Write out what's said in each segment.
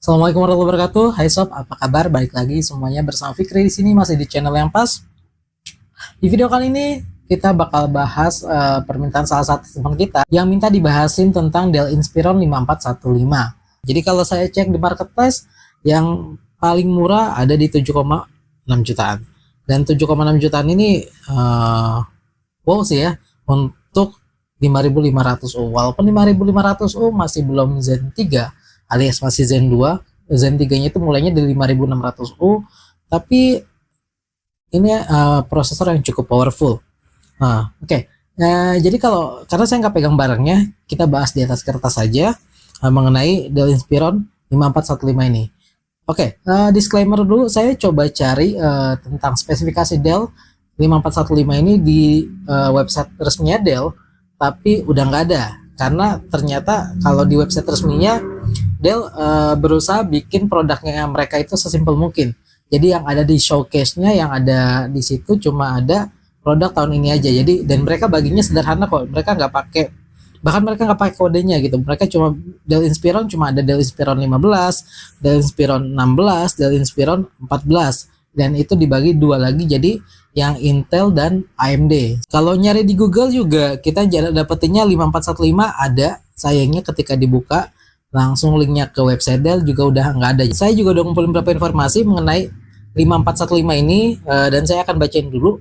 Assalamualaikum warahmatullahi wabarakatuh. Hai sob, apa kabar? Balik lagi semuanya bersama Fikri di sini masih di channel yang pas. Di video kali ini kita bakal bahas permintaan salah satu teman kita yang minta dibahasin tentang Dell Inspiron 5415. Jadi kalau saya cek di marketplace yang paling murah ada di 7,6 jutaan. Dan 7,6 jutaan ini wow sih ya untuk 5500U. Walaupun 5500U masih belum Zen 3 alias masih Zen 2, Zen 3-nya itu mulainya dari 5600U, tapi ini prosesor yang cukup powerful. Oke. Jadi karena saya nggak pegang barangnya, kita bahas di atas kertas saja mengenai Dell Inspiron 5415 ini. Oke, disclaimer dulu, saya coba cari tentang spesifikasi Dell 5415 ini di website resminya Dell, tapi udah nggak ada. Karena ternyata kalau di website resminya Dell berusaha bikin produknya mereka itu sesimpel mungkin. Jadi yang ada di showcase-nya, yang ada di situ cuma ada produk tahun ini aja. Jadi dan mereka baginya sederhana kok. Mereka nggak pakai, bahkan mereka nggak pakai kodenya gitu. Mereka cuma Dell Inspiron, cuma ada Dell Inspiron 15, Dell Inspiron 16, Dell Inspiron 14, dan itu dibagi dua lagi jadi yang Intel dan AMD. Kalau nyari di Google juga kita dapetinnya 5415 ada, sayangnya ketika dibuka langsung linknya ke website Dell juga udah nggak ada. Saya juga udah ngumpulin beberapa informasi mengenai 5415 ini dan saya akan bacain dulu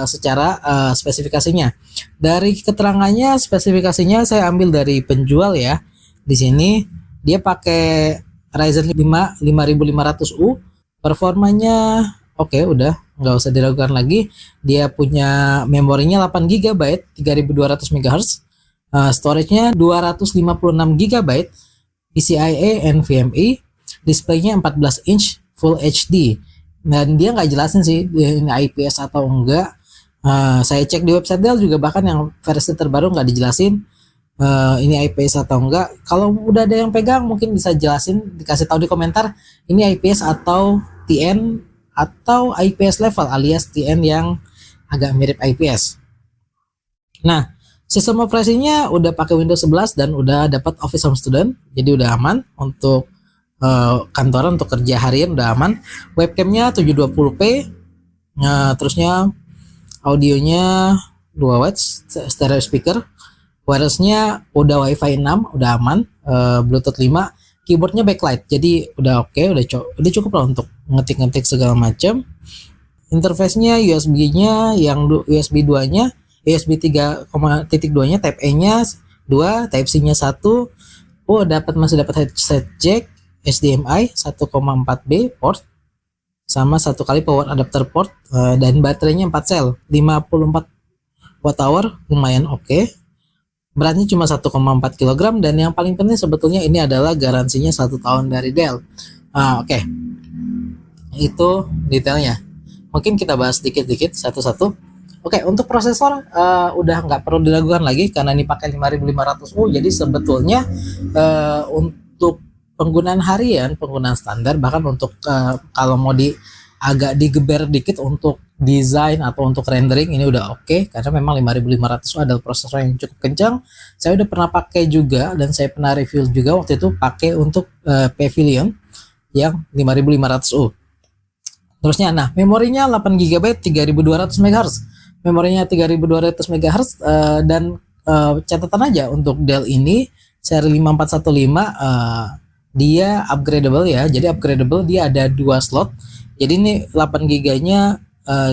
secara spesifikasinya. Dari keterangannya, spesifikasinya saya ambil dari penjual ya. Di sini dia pakai Ryzen 5 5500U, performanya oke, udah nggak usah diragukan lagi. Dia punya memorinya 8 GB 3200 MHz, storage-nya 256 GB, PCIe NVMe, displaynya 14 inch Full HD, dan dia nggak jelasin sih ini IPS atau enggak. Saya cek di website Dell juga, bahkan yang versi terbaru nggak dijelasin ini IPS atau enggak. Kalau udah ada yang pegang mungkin bisa jelasin, dikasih tahu di komentar ini IPS atau TN atau IPS level alias TN yang agak mirip IPS. Nah, sistem operasinya udah pakai Windows 11 dan udah dapat Office Home Student, jadi udah aman untuk kantoran, untuk kerja harian udah aman. Webcamnya 720p, terusnya audionya 2 watts stereo speaker, wirelessnya udah WiFi 6, udah aman, Bluetooth 5, keyboardnya backlight, jadi udah oke, udah cukup lah untuk ngetik-ngetik segala macam. Interface-nya USB-nya yang USB 2-nya, USB 3.2-nya, Type A-nya 2, Type C-nya 1. Masih dapat headset jack, HDMI 1,4B port sama satu kali power adapter port, dan baterainya 4 sel 54 watt hour, lumayan oke. Beratnya cuma 1,4 kg, dan yang paling penting sebetulnya ini adalah garansinya 1 tahun dari Dell. Oke. Itu detailnya. Mungkin kita bahas dikit-dikit satu-satu. Oke, untuk prosesor udah nggak perlu diragukan lagi karena ini pakai 5500U. Jadi sebetulnya untuk penggunaan harian, penggunaan standar, bahkan untuk kalau mau agak digeber dikit untuk desain atau untuk rendering, ini udah oke, karena memang 5500 adalah prosesor yang cukup kencang. Saya udah pernah pakai juga dan saya pernah review juga waktu itu pakai untuk Pavilion yang 5500U. Terusnya, nah, memorinya 8 GB 3200 MHz. Memorinya 3200 MHz, dan catatan aja untuk Dell ini seri 5415 dia upgradable ya. Jadi upgradable, dia ada 2 slot. Jadi ini 8 GB-nya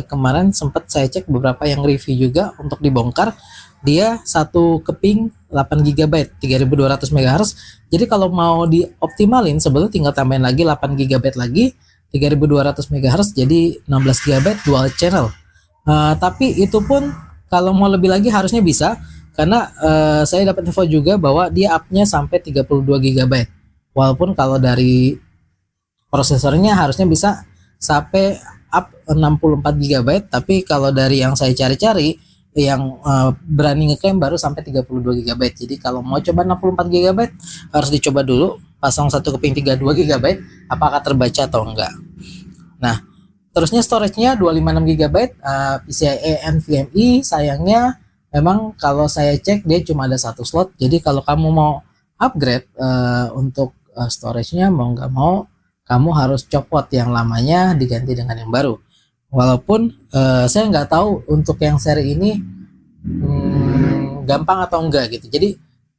kemarin sempat saya cek beberapa yang review juga untuk dibongkar. Dia satu keping 8 GB 3200 MHz. Jadi kalau mau dioptimalin sebetulnya tinggal tambahin lagi 8 GB lagi 3200 MHz, jadi 16 GB dual channel. Tapi itu pun kalau mau lebih lagi harusnya bisa, karena saya dapat info juga bahwa dia up-nya sampai 32 GB. Walaupun kalau dari prosesornya harusnya bisa sampai up 64 GB, tapi kalau dari yang saya cari-cari yang berani ngeklaim baru sampai 32 GB. Jadi kalau mau coba 64 GB harus dicoba dulu pasang satu keping 32 GB apakah terbaca atau enggak. Nah, terusnya storage-nya 256 GB, PCIe NVMe. Sayangnya memang kalau saya cek dia cuma ada satu slot. Jadi kalau kamu mau upgrade untuk storage-nya mau nggak mau kamu harus copot yang lamanya diganti dengan yang baru. Walaupun saya nggak tahu untuk yang seri ini gampang atau enggak gitu.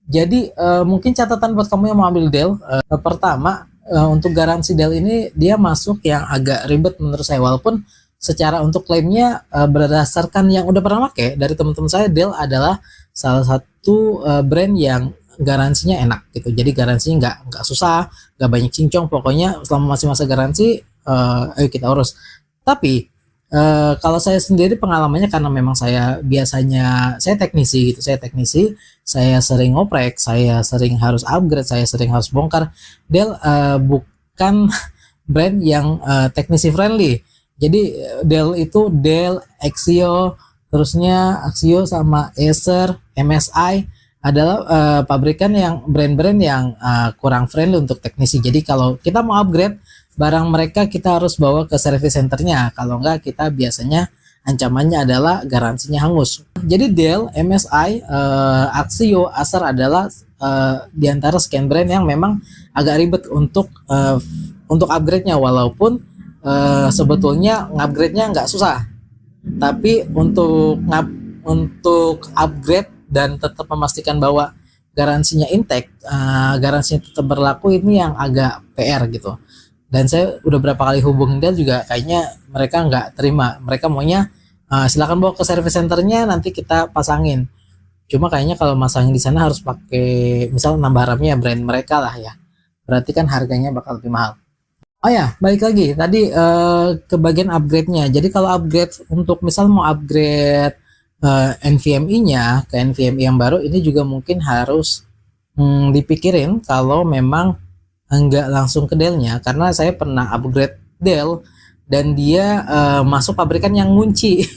Jadi mungkin catatan buat kamu yang mau ambil Dell, pertama untuk garansi Dell ini dia masuk yang agak ribet menurut saya, walaupun secara untuk klaimnya berdasarkan yang udah pernah pakai dari teman-teman saya, Dell adalah salah satu brand yang garansinya enak gitu. Jadi garansinya nggak susah, nggak banyak cincong, pokoknya selama masih masa garansi ayo kita urus. Tapi kalau saya sendiri pengalamannya, karena memang saya biasanya saya teknisi, saya sering ngoprek, saya sering harus upgrade, saya sering harus bongkar. Dell bukan brand yang teknisi friendly. Jadi Dell itu Dell, Axio, terusnya Axio sama Acer, MSI adalah pabrikan yang brand-brand yang kurang friendly untuk teknisi. Jadi kalau kita mau upgrade barang mereka, kita harus bawa ke service centernya. Kalau enggak, kita biasanya ancamannya adalah garansinya hangus. Jadi Dell, MSI, Axio, Acer adalah diantara sekian brand yang memang agak ribet untuk upgrade-nya, walaupun sebetulnya ngupgrade-nya nggak susah. Tapi untuk upgrade dan tetap memastikan bahwa garansinya intact, garansinya tetap berlaku, ini yang agak PR gitu. Dan saya udah berapa kali hubungin Dell juga, kayaknya mereka nggak terima. Mereka maunya silakan bawa ke service centernya, nanti kita pasangin. Cuma kayaknya kalau masangin di sana harus pakai misal nambah RAM-nya brand mereka lah ya. Berarti kan harganya bakal lebih mahal. Oh ya, balik lagi tadi ke bagian upgrade-nya. Jadi kalau upgrade untuk misal mau upgrade NVMe-nya ke NVMe yang baru, ini juga mungkin harus dipikirin kalau memang enggak langsung ke Dell-nya, karena saya pernah upgrade Dell dan dia masuk pabrikan yang ngunci.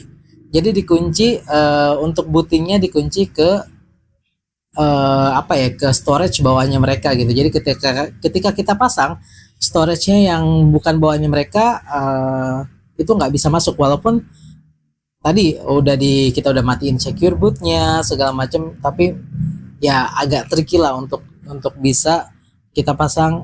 Jadi dikunci untuk bootingnya dikunci ke ke storage bawahnya mereka gitu. Jadi ketika kita pasang storage-nya yang bukan bawahnya mereka, itu nggak bisa masuk, walaupun tadi kita udah matiin secure bootnya segala macam, tapi ya agak tricky lah untuk bisa kita pasang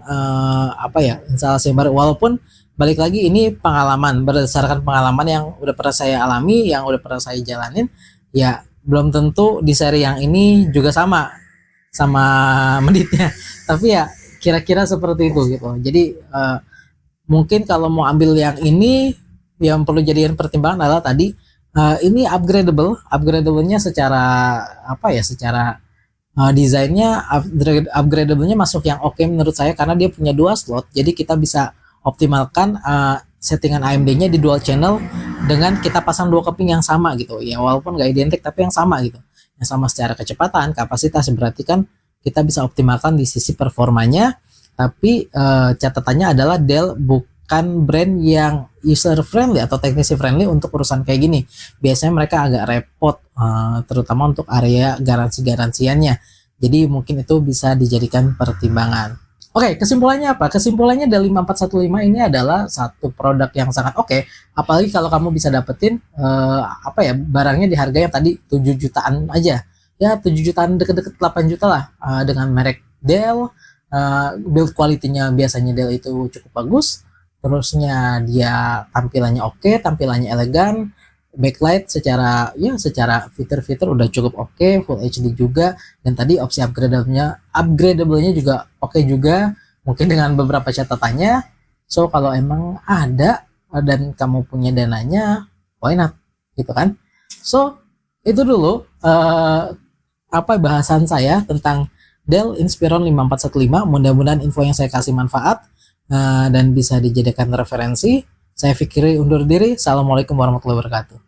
instalasi yang baru. Walaupun balik lagi ini berdasarkan pengalaman yang udah pernah saya alami, yang udah pernah saya jalanin, ya belum tentu di seri yang ini juga sama menitnya, tapi ya kira-kira seperti itu gitu. Jadi mungkin kalau mau ambil yang ini, yang perlu jadikan pertimbangan adalah tadi ini upgradable-nya secara secara desainnya upgradable-nya masuk yang oke menurut saya, karena dia punya 2 slot. Jadi kita bisa optimalkan settingan AMD-nya di dual channel dengan kita pasang 2 keping yang sama gitu ya, walaupun nggak identik tapi yang sama gitu, yang sama secara kecepatan, kapasitas. Berarti kan kita bisa optimalkan di sisi performanya. Tapi catatannya adalah Dell bukan brand yang user friendly atau teknisi friendly untuk urusan kayak gini. Biasanya mereka agak repot, terutama untuk area garansiannya. Jadi mungkin itu bisa dijadikan pertimbangan. Oke, kesimpulannya apa? Kesimpulannya Dell 5415 ini adalah satu produk yang sangat oke, apalagi kalau kamu bisa dapetin barangnya di harga yang tadi 7 jutaan aja. Ya 7 jutaan, deket-deket 8 juta lah, dengan merek Dell. Build quality-nya biasanya Dell itu cukup bagus. Terusnya dia tampilannya oke, tampilannya elegan, backlight secara fitur-fitur udah cukup oke, Full HD juga, dan tadi opsi upgradable-nya juga oke juga, mungkin dengan beberapa catatannya. So kalau emang ada dan kamu punya dananya, why not gitu kan. So itu dulu bahasan saya tentang Dell Inspiron 5415. Mudah-mudahan info yang saya kasih manfaat dan bisa dijadikan referensi. Saya Fikri undur diri. Assalamualaikum warahmatullahi wabarakatuh.